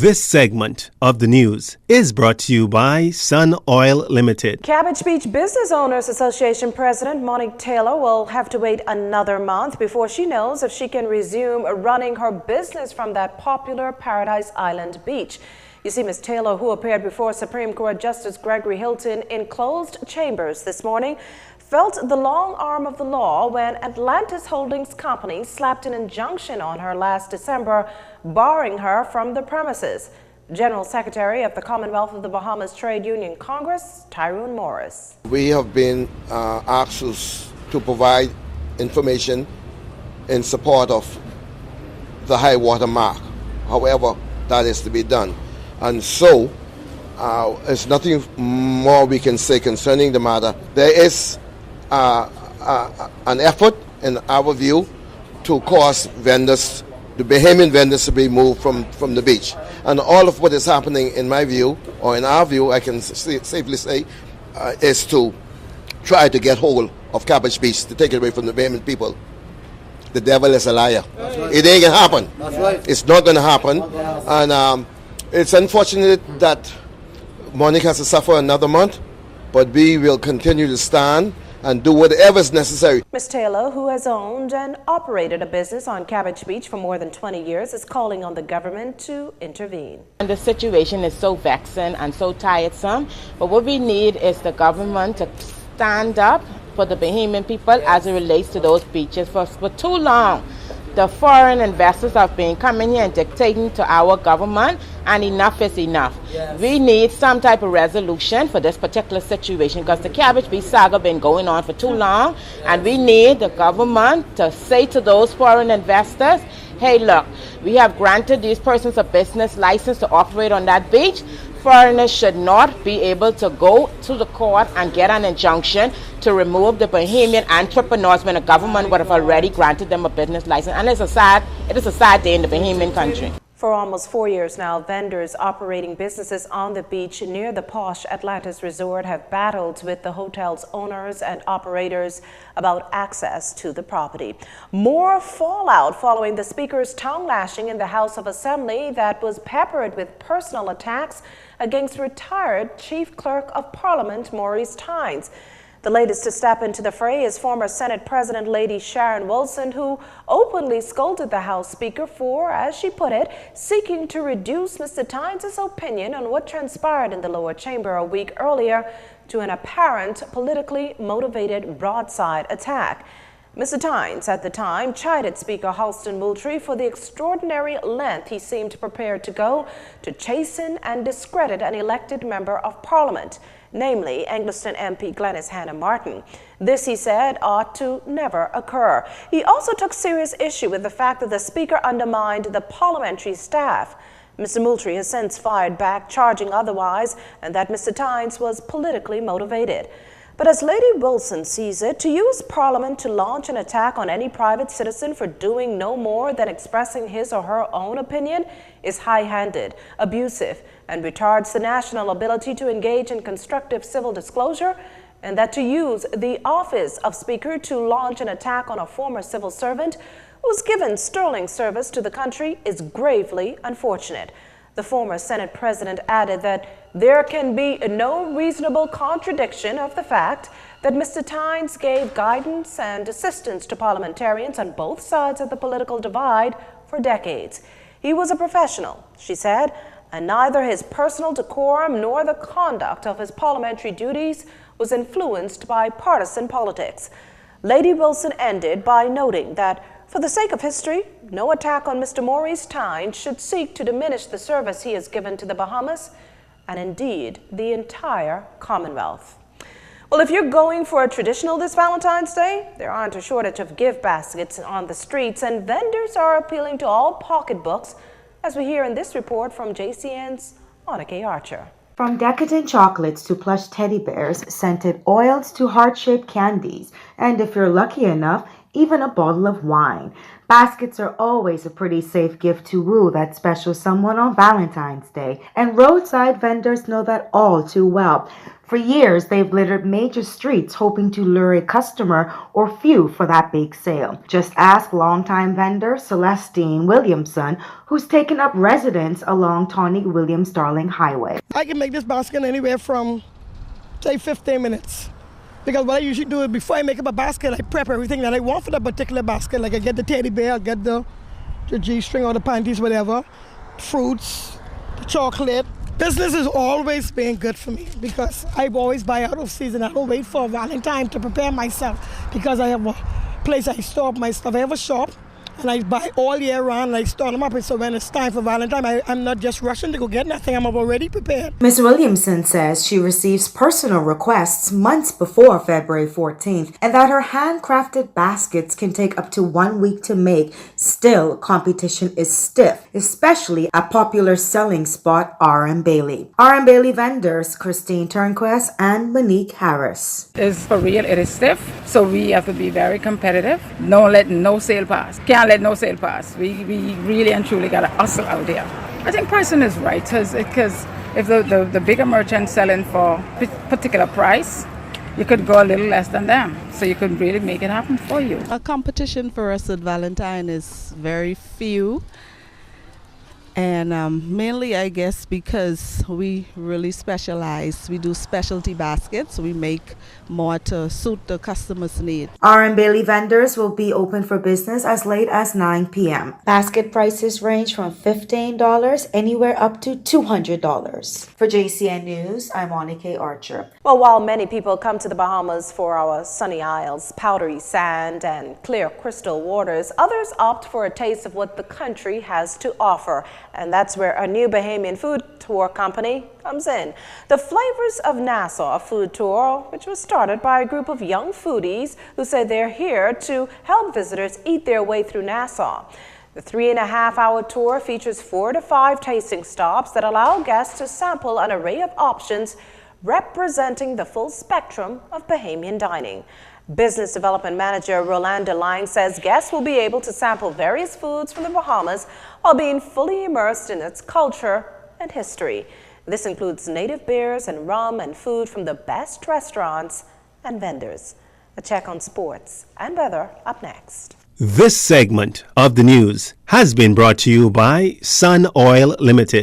This segment of the news is brought to you by Sun Oil Limited. Cabbage Beach Business Owners Association President Monique Taylor will have to wait another month before she knows if she can resume running her business from that popular Paradise Island beach. You see, Ms. Taylor, who appeared before Supreme Court Justice Gregory Hilton in closed chambers this morning, felt the long arm of the law when Atlantis Holdings Company slapped an injunction on her last December, barring her from the premises. General Secretary of the Commonwealth of the Bahamas Trade Union Congress, Tyrone Morris. We have been asked to provide information in support of the high water mark. However, that is to be done. And so, there's nothing more we can say concerning the matter. There is an effort, in our view, to cause vendors, the Bahamian vendors, to be moved from the beach. And all of what is happening, in my view, or in our view, I can safely say, is to try to get hold of Cabbage Beach, to take it away from the Bahamian people. The devil is a liar. Right. It ain't going to happen. That's right. It's not going to happen. And it's unfortunate that Monique has to suffer another month, but we will continue to stand and do whatever is necessary. Ms. Taylor, who has owned and operated a business on Cabbage Beach for more than 20 years, is calling on the government to intervene. And the situation is so vexing and so tiresome, but what we need is the government to stand up for the Bahamian people as it relates to those beaches. For too long, the foreign investors have been coming here and dictating to our government, and enough is enough. Yes. We need some type of resolution for this particular situation, because the Cabbage Beach saga been going on for too long, and we need the government to say to those foreign investors, hey, look, we have granted these persons a business license to operate on that beach. Foreigners should not be able to go to the court and get an injunction to remove the Bahamian entrepreneurs when the government would have already granted them a business license. And it is a sad day in the Bahamian country. For almost 4 years now, vendors operating businesses on the beach near the posh Atlantis Resort have battled with the hotel's owners and operators about access to the property. More fallout following the Speaker's tongue lashing in the House of Assembly that was peppered with personal attacks against retired Chief Clerk of Parliament Maurice Tynes. The latest to step into the fray is former Senate President Lady Sharon Wilson, who openly scolded the House Speaker for, as she put it, seeking to reduce Mr. Tynes' opinion on what transpired in the lower chamber a week earlier to an apparent politically motivated broadside attack. Mr. Tynes, at the time, chided Speaker Halston Moultrie for the extraordinary length he seemed prepared to go to chasten and discredit an elected member of Parliament, namely Angliston MP Glenys Hannah Martin. This, he said, ought to never occur. He also took serious issue with the fact that the Speaker undermined the parliamentary staff. Mr. Moultrie has since fired back, charging otherwise, and that Mr. Tynes was politically motivated. But as Lady Wilson sees it, to use Parliament to launch an attack on any private citizen for doing no more than expressing his or her own opinion is high-handed, abusive, and retards the national ability to engage in constructive civil disclosure, and that to use the office of Speaker to launch an attack on a former civil servant who's given sterling service to the country is gravely unfortunate. The former Senate president added that there can be no reasonable contradiction of the fact that Mr. Tynes gave guidance and assistance to parliamentarians on both sides of the political divide for decades. He was a professional, she said, and neither his personal decorum nor the conduct of his parliamentary duties was influenced by partisan politics. Lady Wilson ended by noting that for the sake of history, no attack on Mr. Maurice Tynes should seek to diminish the service he has given to the Bahamas and indeed the entire Commonwealth. Well, if you're going for a traditional this Valentine's Day, there aren't a shortage of gift baskets on the streets, and vendors are appealing to all pocketbooks, as we hear in this report from JCN's Monica Archer. From decadent chocolates to plush teddy bears, scented oils to heart-shaped candies, and if you're lucky enough, even a bottle of wine. Baskets are always a pretty safe gift to woo that special someone on Valentine's Day, and roadside vendors know that all too well. For years, they've littered major streets hoping to lure a customer or few for that big sale. Just ask longtime vendor Celestine Williamson, who's taken up residence along Tawny Williams-Darling Highway. I can make this basket anywhere from, say, 15 minutes. Because what I usually do is before I make up a basket, I prep everything that I want for that particular basket. Like I get the teddy bear, I get the G-string or the panties, whatever, fruits, the chocolate. Business has always been good for me because I always buy out of season. I don't wait for Valentine to prepare myself because I have a place I store up my stuff. I have a shop and I buy all year round and I store them up. And so when it's time for Valentine, I'm not just rushing to go get nothing. I'm already prepared. Ms. Williamson says she receives personal requests months before February 14th and that her handcrafted baskets can take up to 1 week to make. Still, competition is stiff, especially at popular selling spot R.M. Bailey. R.M. Bailey vendors Christine Turnquest and Monique Harris. It's for real, it is stiff, so we have to be very competitive. Don't let no sale pass. Can't let no sale pass. We really and truly got to hustle out there. I think pricing is right because if the bigger merchants selling for a particular price, you could go a little less than them. So you could really make it happen for you. A competition for us at Valentine is very few. And mainly, I guess, because we really specialize. We do specialty baskets. We make more to suit the customer's need. R.M. Bailey vendors will be open for business as late as 9 p.m. Basket prices range from $15 anywhere up to $200. For JCN News, I'm Monica Archer. Well, while many people come to the Bahamas for our sunny isles, powdery sand, and clear crystal waters, others opt for a taste of what the country has to offer. And that's where a new Bahamian food tour company comes in. The Flavors of Nassau food tour, which was started by a group of young foodies who say they're here to help visitors eat their way through Nassau. The 3.5-hour tour features 4 to 5 tasting stops that allow guests to sample an array of options representing the full spectrum of Bahamian dining. Business Development Manager Rolanda Lang says guests will be able to sample various foods from the Bahamas while being fully immersed in its culture and history. This includes native beers and rum and food from the best restaurants and vendors. A check on sports and weather up next. This segment of the news has been brought to you by Sun Oil Limited.